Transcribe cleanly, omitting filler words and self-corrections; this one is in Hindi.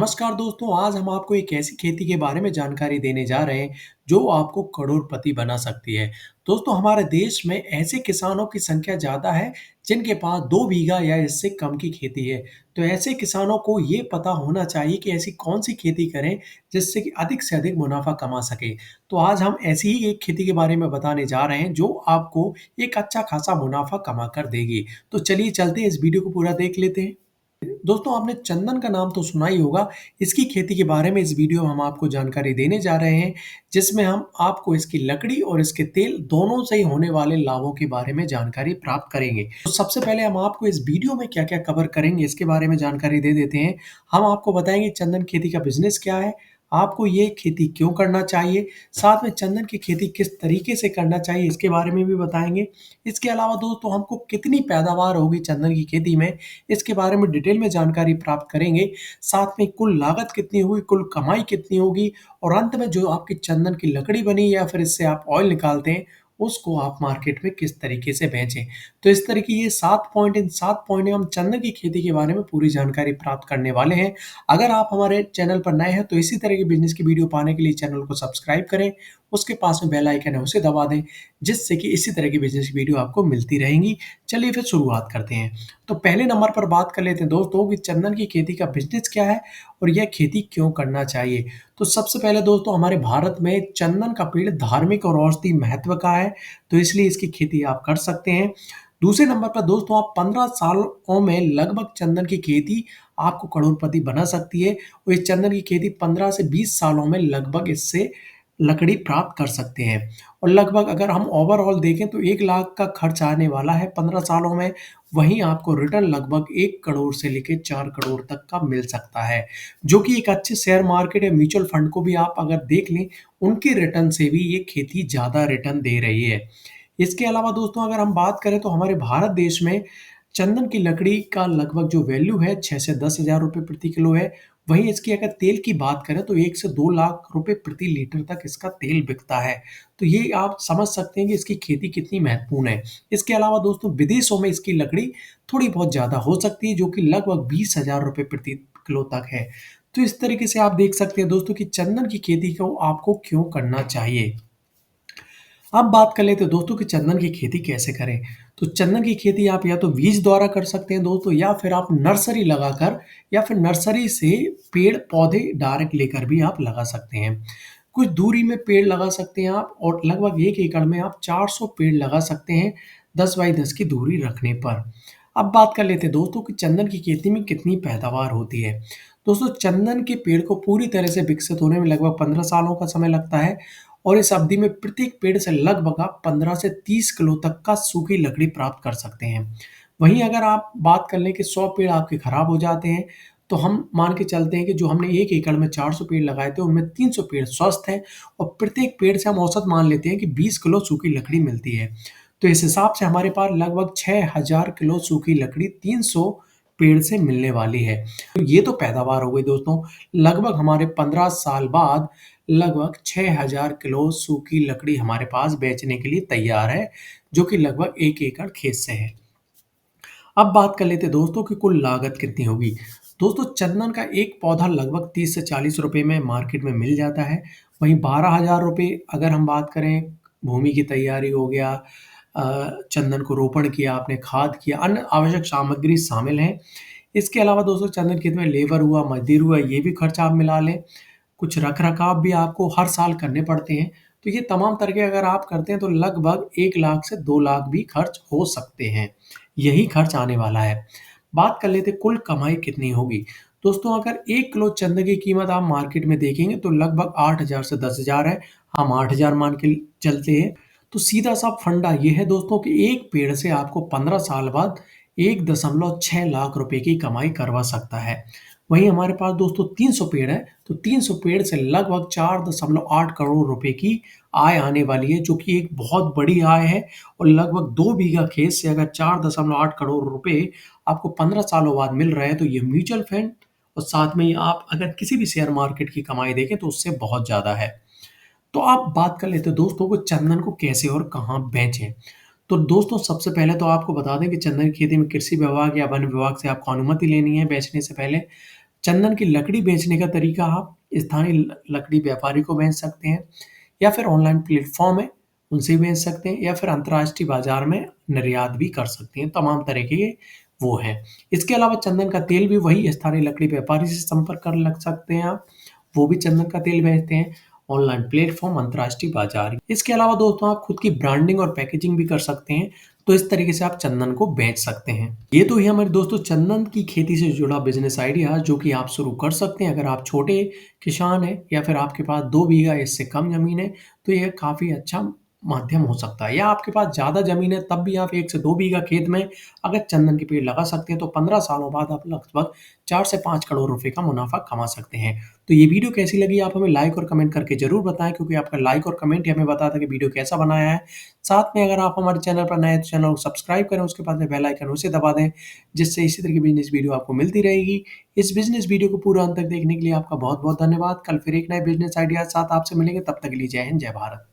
नमस्कार दोस्तों, आज हम आपको एक ऐसी खेती के बारे में जानकारी देने जा रहे हैं, जो आपको करोड़पति बना सकती है। दोस्तों, हमारे देश में ऐसे किसानों की संख्या ज़्यादा है, जिनके पास 2 बीघा या इससे कम की खेती है। तो ऐसे किसानों को ये पता होना चाहिए कि ऐसी कौन-सी खेती करें, जिससे कि अधिक से अधिक मुनाफ़ा कमा सकें। तो आज हम ऐसी ही एक खेती के बारे में बताने जा रहे हैं, जो आपको एक अच्छा खासा मुनाफ़ा कमा कर देगी। तो चलिए चलते हैं, इस वीडियो को पूरा देख लेते हैं। दोस्तों, आपने चंदन का नाम तो सुना ही होगा। इसकी खेती के बारे में इस वीडियो में हम आपको जानकारी देने जा रहे हैं, जिसमें हम आपको इसकी लकड़ी और इसके तेल दोनों से ही होने वाले लाभों के बारे में जानकारी प्राप्त करेंगे। तो सबसे पहले हम आपको इस वीडियो में क्या-क्या कवर करेंगे, इसके बारे में जानकारी दे देते हैं। हम आपको बताएँगे चंदन खेती का बिज़नेस क्या है, आपको ये खेती क्यों करना चाहिए, साथ में चंदन की खेती किस तरीके से करना चाहिए, इसके बारे में भी बताएँगे। इसके अलावा दोस्तों, हमको कितनी पैदावार होगी चंदन की खेती में, इसके बारे में डिटेल में जानकारी प्राप्त करेंगे। साथ में कुल लागत कितनी होगी, कुल कमाई कितनी होगी और अंत में जो आपकी चंदन की लकड़ी बनी या फिर इससे आप ऑयल निकालते हैं, उसको आप मार्केट में किस तरीके से बेचें। तो इस तरह की ये 7 पॉइंट इन 7 पॉइंट में हम चंदन की खेती के बारे में पूरी जानकारी प्राप्त करने वाले हैं। अगर आप हमारे चैनल पर नए हैं, तो इसी तरह की बिज़नेस की वीडियो पाने के लिए चैनल को सब्सक्राइब करें, उसके पास में बेल आइकन है, उसे दबा दें, जिससे कि इसी तरह की बिज़नेस की वीडियो आपको मिलती रहेंगी। चलिए फिर शुरुआत करते हैं। तो पहले नंबर पर बात कर लेते हैं दोस्तों कि चंदन की खेती का बिज़नेस क्या है और यह खेती क्यों करना चाहिए। तो सबसे पहले दोस्तों, हमारे भारत में चंदन का पेड़ धार्मिक और औषधि महत्व का है, तो इसलिए इसकी खेती आप कर सकते हैं। दूसरे नंबर पर दोस्तों, आप 15 सालों में लगभग चंदन की खेती आपको करोड़पति बना सकती है और इस चंदन की खेती 15 से 20 सालों में लगभग इससे लकड़ी प्राप्त कर सकते हैं। और लगभग अगर हम ओवरऑल देखें तो 1 लाख का खर्च आने वाला है 15 सालों में, वहीं आपको रिटर्न लगभग 1 करोड़ से लेके 4 करोड़ तक का मिल सकता है, जो कि एक अच्छे शेयर मार्केट या म्यूचुअल फंड को भी आप अगर देख लें, उनके रिटर्न से भी ये खेती ज़्यादा रिटर्न दे रही है। इसके अलावा दोस्तों, अगर हम बात करें तो हमारे भारत देश में चंदन की लकड़ी का लगभग जो वैल्यू है 6 से 10 हज़ार रुपए प्रति किलो है। वहीं इसकी अगर तेल की बात करें तो 1 से 2 लाख रुपए प्रति लीटर तक इसका तेल बिकता है। तो ये आप समझ सकते हैं कि इसकी खेती कितनी महत्वपूर्ण है। इसके अलावा दोस्तों, विदेशों में इसकी लकड़ी थोड़ी बहुत ज़्यादा हो सकती है, जो कि लगभग 20 हज़ार रुपए प्रति किलो तक है। तो इस तरीके से आप देख सकते हैं दोस्तों कि चंदन की खेती को आपको क्यों करना चाहिए। अब बात कर लेते हैं दोस्तों कि चंदन की खेती कैसे करें। तो चंदन की खेती आप या तो बीज द्वारा कर सकते हैं दोस्तों, या फिर आप नर्सरी लगाकर या फिर नर्सरी से पेड़-पौधे डायरेक्ट लेकर भी आप लगा सकते हैं। कुछ दूरी में पेड़ लगा सकते हैं आप और लगभग 1 एकड़ में आप 400 पेड़ लगा सकते हैं, 10 बाई 10 की दूरी रखने पर। अब बात कर लेते हैं दोस्तों कि चंदन की खेती में कितनी पैदावार होती है। दोस्तों, चंदन के पेड़ को पूरी तरह से विकसित होने में लगभग 15 सालों का समय लगता है और इस अवधि में प्रत्येक पेड़ से लगभग आप 15 से 30 किलो तक का सूखी लकड़ी प्राप्त कर सकते हैं। वहीं अगर आप बात कर लें कि 100 पेड़ आपके खराब हो जाते हैं, तो हम मान के चलते हैं कि जो हमने 1 एकड़ में 400 पेड़ लगाए थे, उनमें 300 पेड़ स्वस्थ हैं और प्रत्येक पेड़ से हम औसत मान लेते हैं कि 20 किलो सूखी लकड़ी मिलती है। तो इस हिसाब से हमारे पास लगभग 6000 किलो सूखी लकड़ी 300 पेड़ से मिलने वाली है। तो ये तो पैदावार हो गई दोस्तों। लगभग हमारे 15 साल बाद लगभग 6000 किलो सूखी लकड़ी हमारे पास बेचने के लिए तैयार है, जो कि लगभग 1 एकड़ खेत से है। अब बात कर लेते हैं दोस्तों कि कुल लागत कितनी होगी। दोस्तों, चंदन का एक पौधा लगभग 30 से 40 रुपए में मार्केट में मिल जाता है। वहीं 12,000 रुपए अगर हम बात करें, भूमि की तैयारी हो गया, चंदन को रोपण किया आपने, खाद किया, अन्य आवश्यक सामग्री शामिल हैं। इसके अलावा दोस्तों, चंदन खेत में लेबर हुआ, मजदूर हुआ, ये भी खर्चा आप मिला लें। कुछ रख-रखाव भी आपको हर साल करने पड़ते हैं। तो ये तमाम तरीके अगर आप करते हैं तो लगभग 1 लाख से 2 लाख भी खर्च हो सकते हैं। यही खर्च आने वाला है। बात कर लेते हैं कुल कमाई कितनी होगी। दोस्तों, अगर 1 किलो चंदन की कीमत आप मार्केट में देखेंगे तो लगभग 8,000 से 10,000 है। हम 8,000 मान के चलते हैं। तो सीधा-सा फंडा ये है दोस्तों कि एक पेड़ से आपको 15 साल बाद 1.6 लाख रुपए की कमाई करवा सकता है। वहीं हमारे पास दोस्तों 300 पेड़ है, तो 300 पेड़ से लगभग 4.8 करोड़ रुपए की आय आने वाली है, जो कि एक बहुत बड़ी आय है और लगभग 2 बीघा खेत से अगर 4.8 करोड़ रुपए आपको 15 सालों बाद मिल रहे हैं, तो ये म्यूचुअल फंड और साथ में ही आप अगर किसी भी शेयर मार्केट की कमाई देखें, तो उससे बहुत ज़्यादा है। तो आप बात कर लेते हैं दोस्तों कि चंदन को कैसे और कहाँ बेचें। तो दोस्तों, सबसे पहले तो आपको बता दें कि चंदन की खेती में कृषि विभाग या वन विभाग से आपको अनुमति लेनी है बेचने से पहले। चंदन की लकड़ी बेचने का तरीका आप स्थानीय लकड़ी व्यापारी को बेच सकते हैं या फिर ऑनलाइन प्लेटफॉर्म है उनसे भी बेच सकते हैं या फिर अंतर्राष्ट्रीय बाजार में निर्यात भी कर सकते हैं। तमाम तरह के वो हैं। इसके अलावा चंदन का तेल भी वही स्थानीय लकड़ी व्यापारी से संपर्क कर लग सकते हैं आप, वो भी चंदन का तेल बेचते हैं। ऑनलाइन प्लेटफॉर्म, अंतर्राष्ट्रीय बाजार। इसके अलावा दोस्तों आप खुद की ब्रांडिंग और पैकेजिंग भी कर सकते हैं। तो इस तरीके से आप चंदन को बेच सकते हैं। ये तो ही हमारे दोस्तों चंदन की खेती से जुड़ा बिजनेस आइडिया जो कि आप शुरू कर सकते हैं। अगर आप छोटे किसान हैं या फिर आपके पास 2 बीघा या इससे कम ज़मीन है, तो यह काफ़ी अच्छा माध्यम हो सकता है। या आपके पास ज़्यादा ज़मीन है, तब भी आप 1 से 2 बीघा खेत में अगर चंदन के पेड़ लगा सकते हैं, तो 15 सालों बाद आप लगभग 4 से 5 करोड़ रुपए का मुनाफ़ा कमा सकते हैं। तो ये वीडियो कैसी लगी आप हमें लाइक और कमेंट करके ज़रूर बताएँ, क्योंकि आपका लाइक और कमेंट ही हमें बताता है कि वीडियो कैसा बनाया है। साथ में अगर आप हमारे चैनल पर नए हैं, तो चैनल को सब्सक्राइब करें, उसके बाद में बेल आइकन उसे दबा दें, जिससे इसी तरह की बिज़नेस वीडियो आपको मिलती रहेगी। इस बिज़नेस वीडियो को पूरा अंत तक देखने के लिए आपका बहुत-बहुत धन्यवाद। कल फिर एक नए बिज़नेस आइडिया के साथ आपसे मिलेंगे, तब तक के लिए जय हिंद, जय भारत।